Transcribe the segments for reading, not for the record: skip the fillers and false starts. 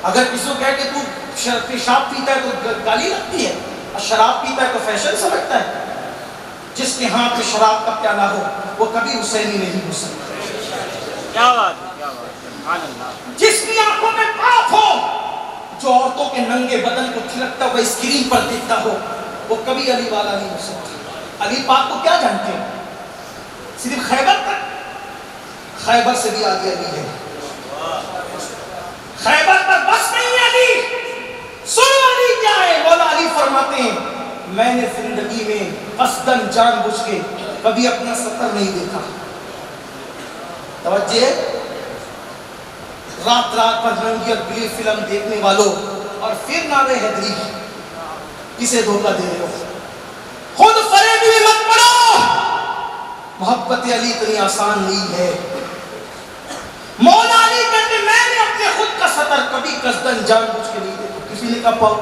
اگر کسی کو کہے کہ تو پیشاب پیتا ہے تو گالی لگتی ہے، اور شراب پیتا ہے تو فیشن سمجھتا ہے۔ جس کے ہاتھ میں شراب کا پیالہ ہو وہ کبھی حسینی نہیں ہو سکتا۔ کیا بات ہے، کیا بات ہے، سبحان اللہ۔ جس کی آنکھوں میں پاک ہو، جو عورتوں کے ننگے بدن کو تھلکتا ہوا اسکرین پر دیکھتا ہو، وہ کبھی علی والا نہیں ہو سکتا۔ علی پاک کو کیا جانتے ہیں؟ صرف خیبر تک، خیبر سے بھی آگے علی ہے۔ خیبر پر بس نہیں ہے علی۔ سنو علی کیا ہے؟ مولا علی فرماتے ہیں میں نے زندگی میں قصداً جان بوجھ کے کبھی اپنا سطر نہیں دیکھا۔ توجہ، رات رات پر رنگی اور بلی فلم دیکھنے والوں اور پھر نعرے حیدری، کسے دھوکہ دے رہے ہو؟ خود فریب میں مت پڑو۔ محبت علی اتنی آسان نہیں ہے۔ مولا علی کہتے میں نے اپنے خود کا سطر کبھی قصداً جان بوجھ کے نہیں دیکھا۔ کسی نے کہا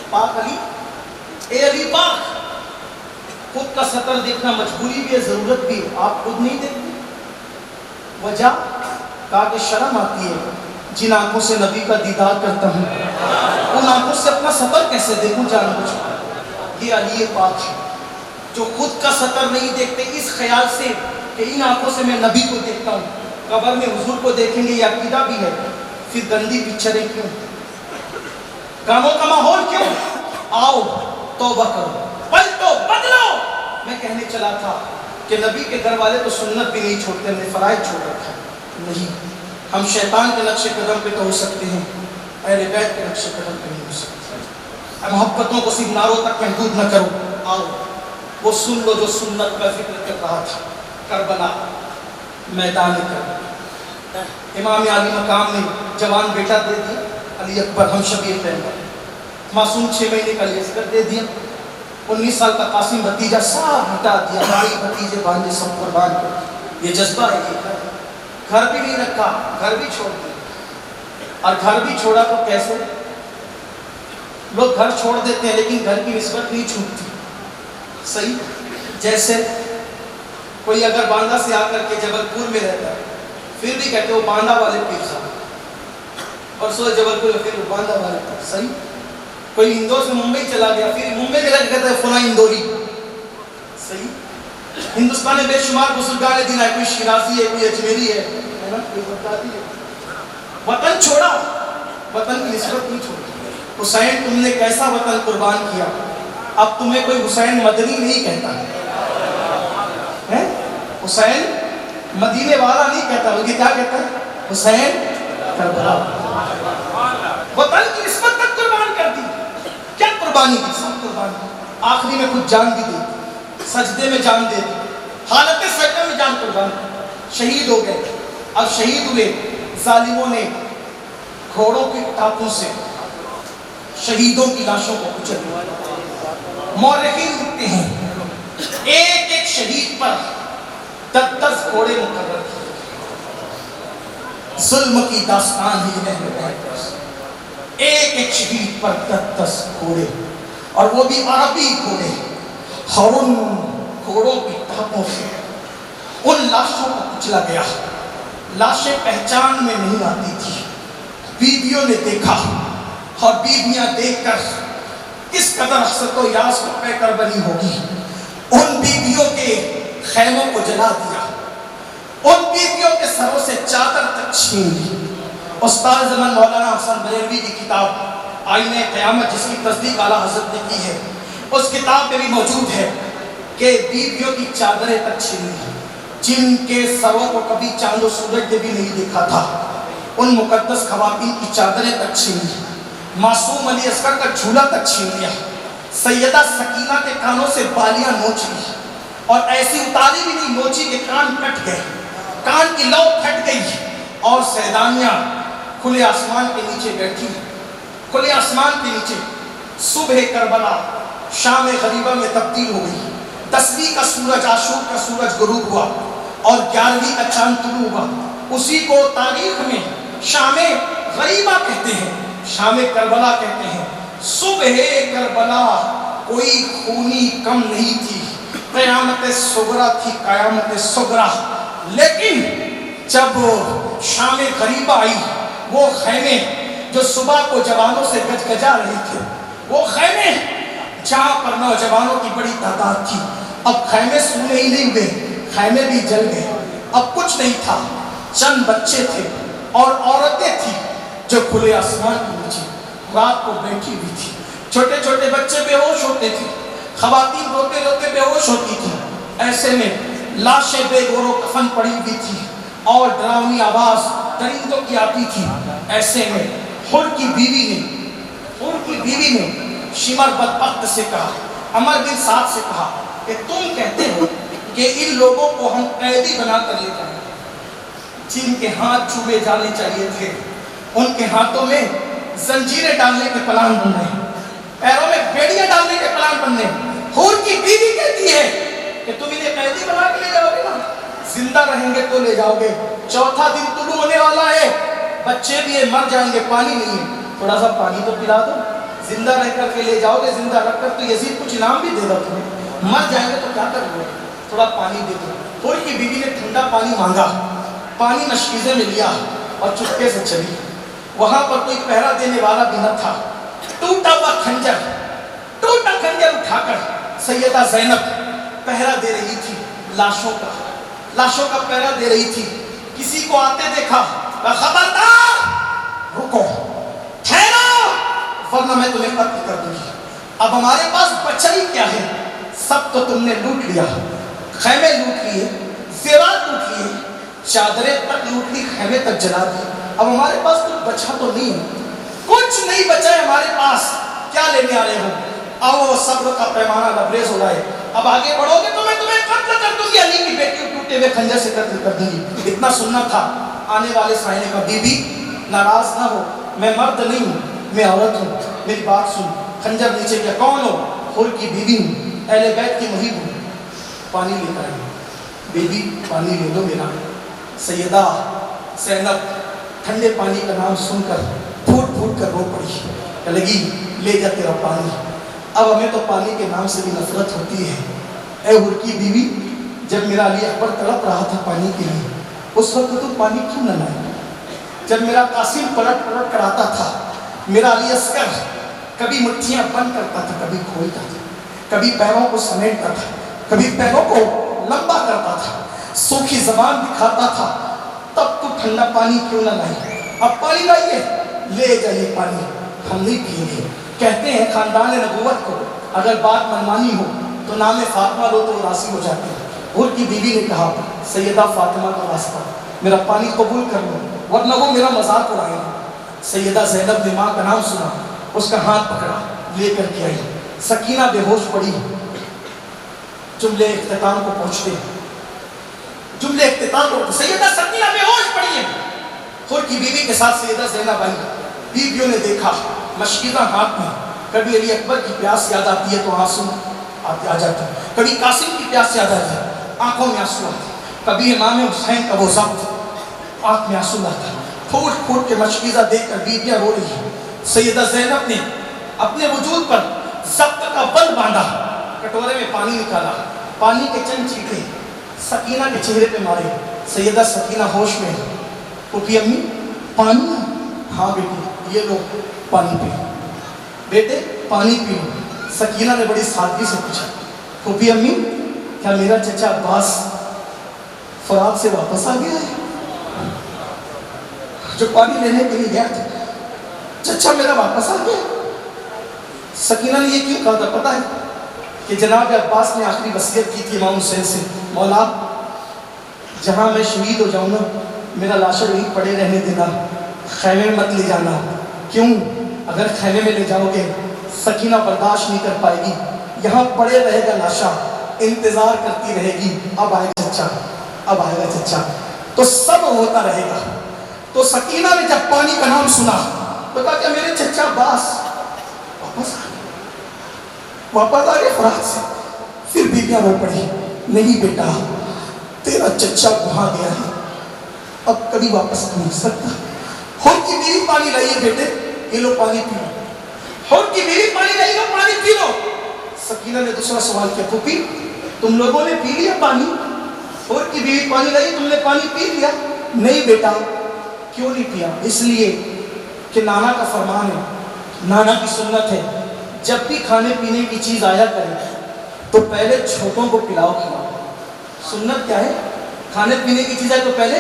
پاک علی، اے علی پاک، خود کا سطر دیکھنا مجبوری بھی ہے، ضرورت بھی ہے، آپ خود نہیں دیکھتے؟ وجہ؟ کہا کہ شرم آتی ہے، جن آنکھوں سے نبی کا دیدار کرتا ہوں ان آنکھوں سے اپنا سطر کیسے دیکھوں جان بوجھ کر؟ یہ علی پاک ہے جو خود کا سطر نہیں دیکھتے اس خیال سے کہ ان آنکھوں سے میں نبی کو دیکھتا ہوں، قبر میں حضور کو دیکھیں گے، یہ عقیدہ بھی ہے۔ پھر گندی پکچریں کیوں، گانوں کا ماحول کیوں؟ آؤ توبہ کرو، پلٹو، بدلو۔ میں کہنے چلا تھا کہ نبی کے گھر والے تو سنت بھی نہیں چھوڑتے، ہم نے فرائض چھوڑ رکھا ہے۔ نہیں، ہم شیطان کے نقش قدم پہ تو ہو سکتے ہیں، اہل بیت کے نقش قدم پہ نہیں ہو سکتے۔ محبتوں کو صرف نعروں تک محدود نہ کرو، آؤ وہ سن لو جو سنت کا ذکر کر رہا تھا۔ کربلا، میدان کربلا، امام علی مقام نے جوان بیٹا دے دیا علی اکبر ہم شبیر پیغمبر، معصوم 6 مہینے کا علی اصغر دے دیا، 19 سال کا قاسم بھتیجا سب ہٹا دیا، بھائی بھتیجے بانجے سب قربان کر دیا۔ یہ جذبہ ہے، یہ گھر بھی نہیں رکھا، گھر بھی چھوڑ دیا۔ اور گھر بھی چھوڑا تو کیسے؟ لوگ گھر چھوڑ دیتے ہیں لیکن گھر کی نسبت نہیں چھوٹتی، صحیح؟ جیسے کوئی اگر باندہ سے آ کر کے جبل پور میں رہتا ہے پھر بھی کہتے وہ باندہ والے پیر صاحب، اور سو جبل پور پھر وہ باندہ والے پیر، صحیح؟ کوئی اندور سے ممبئی چلا گیا پھر ممبئی میں رہ کہتا ہے فلاں اندوری، صحیح؟ ہندوستان میں بے شمار بزرگان دین ہے، کوئی شیرازی ہے، کوئی اجمیری ہے نا، کوئی بغدادی ہے۔ وطن چھوڑا، وطن کی نسبت نہیں چھوڑی۔ حسین تم نے کیسا وطن قربان کیا، اب تمہیں کوئی حسین مدنی نہیں کہتا ہے، حسین مدینے والا نہیں کہتا، بلکہ کیا کہتا ہے؟ حسین کربلا۔ وطن کی نسبت تک قربان کر دی۔ کیا قربانی کی؟ سب قربانی، آخری میں کچھ جان بھی دی، سجدے میں جان دے دی، حالت سجدے میں جان قربان کی، شہید ہو گئے۔ اب شہید ہوئے، ظالموں نے گھوڑوں کے ٹانکوں سے شہیدوں کی لاشوں کو کچل دیا۔ مورخین لکھتے ہیں ایک ایک شہید پر 10 گھوڑے مقرر کیے۔ ظلم کی داستان ہی ہے، ایک ایک شہید پر 10 گھوڑے، اور وہ بھی عربی گھوڑے، اور ان گھوڑوں کی ٹانکوں سے ان لاشوں کو کچلا گیا۔ لاشیں پہچان میں نہیں آتی تھی، بیویوں نے دیکھا، اور بیویاں دیکھ کر کس قدر حسرت و یاس کو پے کر بنی ہوگی۔ ان بیویوں کے خیموں کو جلا دیا، ان بیویوں کے سروں سے چادر تک چھین لی۔ استاد زمان مولانا حسن بریلوی کی کتاب آئینہ قیامت، جس کی تصدیق اعلیٰ حضرت نے کی ہے، اس کتاب میں بھی موجود ہے کہ بیویوں کی چادریں تک چھین لی، جن کے سروں کو کبھی چاند و سورج نے بھی نہیں دیکھا تھا، ان مقدس خواتین کی چادریں تک چھین لی، معصوم علی اصغر کا جھولا تک چھین لیا، سیدہ سکینہ کے کانوں سے بالیاں نوچ لی، اور ایسی اتاری بھی نہیں نوچی کہ کان کٹ گئے، کان کی لو پھٹ گئی، اور سیدانیاں کھلے آسمان کے نیچے بیٹھی، کھلے آسمان کے نیچے۔ صبح کربلا شام غریبہ میں تبدیل ہو گئی، 10ویں کا سورج عاشور کا سورج غروب ہوا، اور 11ویں کا چاند طلوع ہوا۔ اسی کو تاریخ میں شام غریبہ کہتے ہیں، شام کربلا کہتے ہیں۔ صبح کربلا کوئی خونی کم نہیں تھی، قیامت صغرا تھی، قیامت صغرا۔ لیکن جب شام غریبہ آئی، وہ خیمے، جو صبح کو جوانوں سے گجگجا رہے تھے، وہ خیمے جہاں پر نوجوانوں کی بڑی تعداد تھی، اب خیمے سونے ہی نہیں ہوئے، خیمے بھی جل گئے، اب کچھ نہیں تھا، چند بچے تھے اور عورتیں تھیں جو کھلے آسمان کے نیچے رات کو بیٹھی ہوئی تھی۔ چھوٹے چھوٹے بچے بے ہوش ہوتے تھے، خواتین روتے روتے بے ہوش ہوتی تھی، ایسے میں لاشیں بے گور و کفن پڑی ہوئی تھی اور ڈراؤنی آواز درندوں کی آتی تھی۔ ایسے میں حر کی بیوی نے شمر بدبخت سے کہا، عمر بن سعد سے کہا کہ تم کہتے ہو کہ ان لوگوں کو ہم قیدی بنا کر لے جائیں، جن کے ہاتھ چوبے جانے چاہیے تھے ان کے ہاتھوں میں زنجیریں ڈالنے کے پلان بن رہے ہیں، پیروں میں بیڑیاں ڈالنے کے پلان بن رہے ہیں۔ حور کی بیوی کہتی ہے کہ تم انہیں قیدی بنا کے لے جاؤ گے نا، زندہ رہیں گے تو لے جاؤ گے، چوتھا دن طلوع ہونے والا ہے، بچے بھی ہے، مر جائیں گے، پانی نہیں ہے، تھوڑا سا پانی تو پلا دو، زندہ رہ کر کے لے جاؤ گے، زندہ رکھ کر تو یزید کچھ انعام بھی دے گا تمہیں، مر جائیں گے تو کیا کرو گے، تھوڑا پانی دے دو۔ حور کی بیوی نے ٹھنڈا پانی مانگا، پانی مشکیزے میں لیا اور چپکے سے چلی۔ وہاں پر کوئی پہرا دینے والا بھی نہ تھا، ٹوٹا ہوا کھنجر اٹھا کر سیدہ زینب پہرا دے رہی تھی، لاشوں کا پہرا دے رہی تھی۔ کسی کو آتے دیکھا، خبردار رکو، ٹھہرو، ورنہ میں تمہیں قتل کر دوں گی۔ اب ہمارے پاس بچا ہی کیا ہے، سب تو تم نے لوٹ لیا، خیمے لوٹ لیے، زیورات لوٹ لیے، چادریں تک لوٹ لی، خیمے تک جلا دی، اب ہمارے پاس کچھ بچا تو نہیں ہے، کچھ نہیں بچا ہے ہمارے پاس، کیا لینے آ رہے ہو؟ آؤ صبر کا پیمانہ لبریز ہو رہا ہے، اب آگے بڑھو گے تو میں تمہیں قتل کر دوں گی، علی کی بیٹی کو ٹوٹے ہوئے خنجر سے قتل کر دوں گی۔ اتنا سننا تھا، آنے والے سائنے کا بی بی ناراض نہ ہو، میں مرد نہیں ہوں، میں عورت ہوں، میری بات سن، خنجر نیچے کیا، کون ہو؟ حور کی بیوی ہوں، اہل بیت کی محب ہوں، پانی لے کر آئی، بیوی پانی لے لو میرا۔ سیدہ زینب ٹھنڈے پانی کا نام سن کر پھوٹ پھوٹ کر رو پڑی، کہ لگی لے جا تیرا پانی، اب ہمیں تو پانی کے نام سے بھی نفرت ہوتی ہے۔ اے حور کی بیوی، جب میرا علی اکبر تڑپ رہا تھا پانی کے لیے، اس وقت تو پانی کیوں نہ لائی؟ جب میرا قاسم پلٹ پلٹ کر آتا تھا، میرا علی اصغر کبھی مٹھیاں بند کرتا تھا، کبھی کھولتا تھا، کبھی پیروں کو سمیٹتا تھا، کبھی پیروں کو لمبا کرتا تھا، سوکھی زبان دکھاتا تھا، تب تو ٹھنڈا پانی کیوں نہ لائی؟ اب پانی لائیے، لے جائیے پانی، ہم نہیں پییں گے۔ کہتے ہیں خاندان نبوت کو اگر بات منمانی ہو تو نام فاطمہ لو تو راضی ہو جاتے ہیں۔ حور کی بیوی نے کہا، سیدہ فاطمہ کا واسطہ میرا پانی قبول کر لو ورنہ وہ میرا مذاق اڑائیں گے۔ سیدہ زینب نے ماں کا نام سنا، اس کا ہاتھ پکڑا، لے کر کے آئی۔ سکینہ بے ہوش پڑی، جملے اختتام کو پہنچتے ہیں، جملے اختتام کو سیدہ سکینہ بے ہوش پڑی ہے۔ حور کی بیوی کے ساتھ سیدہ زینب آئی، بیویوں نے دیکھا مشکیزہ ہاتھ میں، کبھی علی اکبر کی پیاس یاد آتی ہے تو آنسو آ جاتا ہے، کبھی قاسم کی پیاس یاد آتی ہے آنکھوں میں آنسو آتے، کبھی امام حسین کا وہ ضبط آنکھ میں آنسو آتا ہے۔ پھوٹ پھوٹ کے مشکیزہ دیکھ کر بیویاں رو رہی ہیں۔ سیدہ زینب نے اپنے وجود پر ضبط کا بند باندھا، کٹورے میں پانی نکالا، پانی کے چند چھینٹے سکینہ کے چہرے پہ مارے۔ سیدہ سکینہ ہوش میں، پھوپھی امی پانی؟ ہاں بیٹی، یہ لو پانی پی، بیٹے پانی پی لو۔ سکینہ نے بڑی سادگی سے پوچھا، پھوپھی امی کیا میرا چچا عباس فرات سے واپس آ گیا ہے؟ جو پانی لینے کے لیے گیا تھا، چچا میرا واپس آ گیا؟ سکینہ نے یہ کیوں کہا تھا پتہ ہے کہ جناب عباس نے آخری وصیت کی تھی امام حسین سے، مولا جہاں میں شہید ہو جاؤں نا میرا لاشا یہیں پڑے رہنے دینا، خیمے میں مت لے جانا۔ کیوں؟ اگر خیمے میں لے جاؤ گے سکینہ برداشت نہیں کر پائے گی، یہاں پڑے رہے گا لاشا، انتظار کرتی رہے گی اب آئے گا چچا، اب آئے گا چچا، تو صبر ہوتا رہے گا۔ تو سکینہ نے جب پانی کا نام سنا تو کہا کہ میرے چچا عباس واپس آ گئے فرات سے۔ پھر بیویاں رو پڑی، نہیں بیٹا تیرا چچا وہاں گیا ہے، اب کبھی واپس نہیں آ سکتا۔ حور کی بیوی پانی لائیے بیٹے، یہ لو پانی پی لو۔ حور کی بیوی پانی لائی، لو پانی پی لو۔ سکینہ نے دوسرا سوال کیا، پھوپھی تم لوگوں نے پی لیا پانی؟ حور کی بیوی پانی لائی، تم نے پانی پی لیا؟ نہیں بیٹا، کیوں نہیں پیا؟ اس لیے کہ نانا کا فرمان ہے، نانا کی سنت ہے، جب بھی کھانے پینے کی چیز آیا کرے تو پہلے چھوٹوں کو کھلاؤ کھلاؤ۔ سنت کیا ہے؟ کھانے پینے کی چیز آئے تو پہلے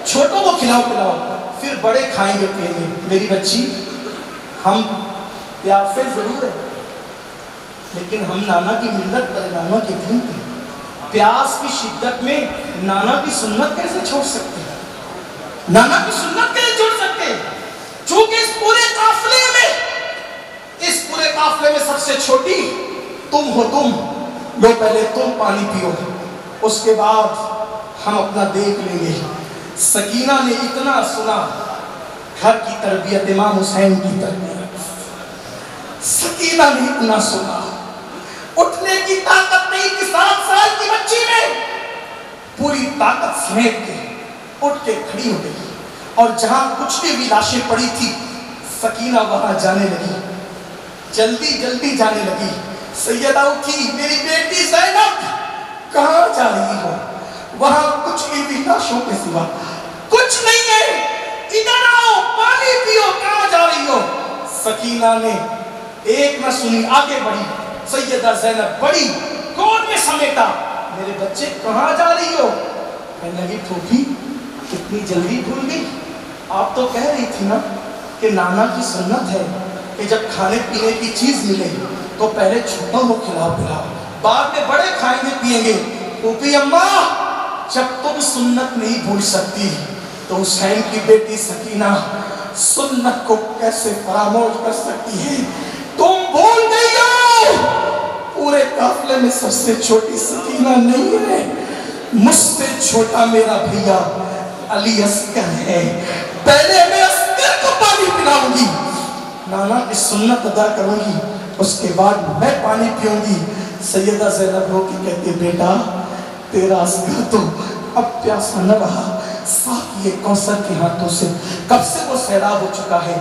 چھوٹوں کو کھلاؤ کھلاؤ، پھر بڑے کھائیں گے پیئیں گے۔ میری بچی، ہم پیاسے ضرور ہیں لیکن ہم نانا کی ملت پر، نانا کے دین پہ، پیاس کی شدت میں نانا کی سنت کیسے چھوڑ سکتے ہیں؟ نانا کی سنت کیسے چھوڑ سکتے ہیں؟ چونکہ اس پورے قافلے میں سب سے چھوٹی تم ہو، تم لو، پہلے تم پانی پیو، اس کے بعد ہم اپنا دیکھ لیں گے۔ سکینہ نے اتنا سنا، گھر کی تربیت، امام حسین کی تربیت، سکینہ نے اتنا سنا، اٹھنے کی طاقت نہیں کہ 7 سال کی بچی میں پوری طاقت سمیٹ کے اٹھ کے کھڑی ہو گئی، اور جہاں کچھ بھی لاشیں پڑی تھی سکینہ وہاں جانے لگی، جلدی جلدی جانے لگی۔ سیدہ اٹھی، میری بیٹی زینب کہاں جا رہی ہو؟ وہاں کچھ بھی لاشوں کے سوا کچھ نہیں ہے، ادھر آؤ پانی پیو، کہاں جا رہی ہو؟ سکینہ نے ایک نہ سنی، آگے بڑھی، سیدہ زینب بڑی، گود میں سمیٹا، میرے بچے کہاں جا رہی ہو؟ کہنے لگی پھوپھی کتنی جلدی بھول گئی، آپ تو کہہ رہی تھی نا کہ نانا کی سنت ہے کہ جب کھانے پینے کی چیز ملے تو پہلے چھوٹوں کو کھلاؤ پلاؤ، بعد میں بڑے کھائیں گے پیئیں گے۔ پھوپھی اماں، جب تم سنت نہیں بھول سکتی تو حسین کی بیٹی سکینہ سنت کو کیسے فراموش کر سکتی ہے؟ تم بھول گئی ہو، پورے قافلے میں سب سے چھوٹی سکینہ نہیں ہے، مجھ سے چھوٹا میرا بھیا علی اصغر ہے، پہلے میں اصغر کو پانی پلاؤں گی، نانا کی سنت ادا کروں گی، اس کے بعد میں پانی پیوں گی۔ سیدہ زینب رو کے کہتے بیٹا تیرا اصغر تو اب پیاسا نہ رہا، صاف یہ کوثر کے ہاتھوں سے کب سے وہ سیراب ہو چکا ہے۔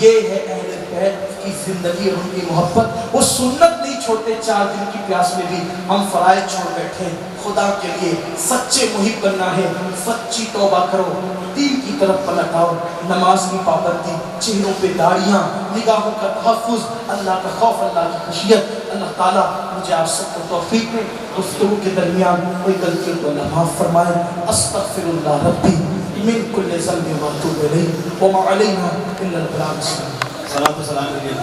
یہ ہے اہل بیت کی زندگی اور ان کی محبت، وہ سنت نہیں چھوڑتے، 4 دن کی پیاس میں بھی ہم فرائض چھوڑ بیٹھے۔ خدا کے لیے سچے محب بننا ہے، سچی توبہ کرو، دین کی طرف پلٹ آؤ، نماز کی پابندی، چہروں پہ داڑیاں، نگاہوں کا تحفظ، اللہ کا خوف، اللہ کی خشیت۔ اللہ تعالیٰ مجھے آپ سب کو توفیق دے، گفتگو کے درمیان کوئی غلطی کو اللہ معاف فرمائے۔ استغفر اللہ ربی من کل ذنب واتوب الیہ وما علینا الا البلاغ السلام۔ صلاۃ و سلام علیہ